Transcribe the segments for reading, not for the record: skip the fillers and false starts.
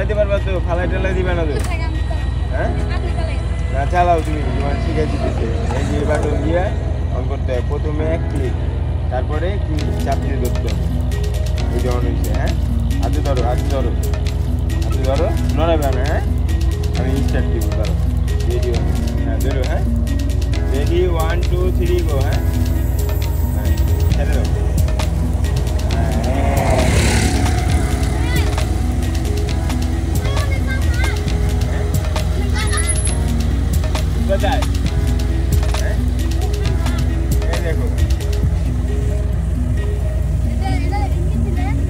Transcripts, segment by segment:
চালাইতে পারবা তো? ফালাই টালাই দিবা না তো? হ্যাঁ না চালাও তুমি, তোমার শিখাই দিতেছে। এই যে বাটন দিয়ে অন করতে হয়। প্রথমে এক ক্লিক, তারপরে কি চাপ দিয়ে ধরতে হবে। এই যে অন হয়েছে। হ্যাঁ হাতে ধরো, হাতে ধরো, হাতে ধরো, নড়াবে না। হ্যাঁ আমি স্টার্ট দিব, ধরো। রেডি, হ্যাঁ ধরো। হ্যাঁ রেডি, 1 2 3 গো। হ্যাঁ হ্যাঁ ছেড়ে দাও। কোথায়? হ্যাঁ এই দেখো,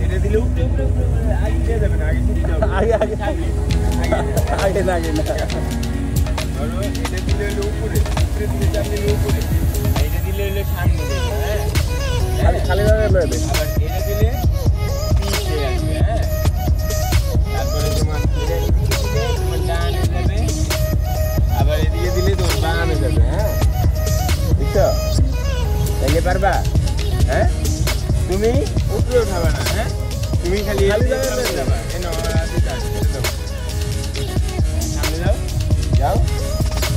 এটা দিলে উপরে উপরে উপরে আগে দিয়ে যাবে না, আগে শিখতে হবে। আগে আগে আগে না আগে না। ধরো এটা দিলে হলো উপরে, উপরে দিলে চাপ দিলে উপরে, আর এটা দিলে হলো সামনে দেবে। হ্যাঁ খালি খালি ভাবে লইবে। আবার এটা দিলে পিছে আসবে। হ্যাঁ তারপরে তোমার এটা দিলে তোমার ডানে যাবে, আবার এদিকে দিলে তোমার বামে যাবে। হ্যাঁ বুঝছো? তাইলে পারবা? হ্যাঁ তুমি উপরে উঠাবে না। হ্যাঁ তুমি খালি যাবা। সামনে যাও, যাও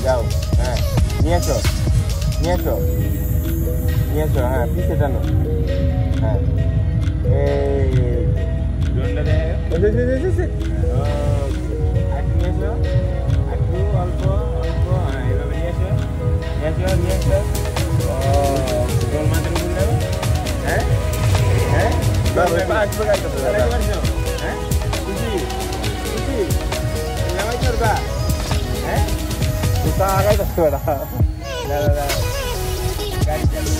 যাও। হ্যাঁ নিয়ে আসো, নিয়ে আসো, নিয়ে আসো। হ্যাঁ পিছিয়ে টানো। হ্যাঁ এই ডন্ডা দেখো। একটু নিয়ে আসো, একটু অল্প অল্প। হ্যাঁ এভাবে নিয়ে আসো, নিয়ে আসো, নিয়ে আসো। তোর মাথার উপর দাও। হ্যাঁ হ্যাঁ হ্যাঁ খুশি খুশি জামাই করবা। হ্যাঁ আগাই করতে পারা। গাড়ি চালু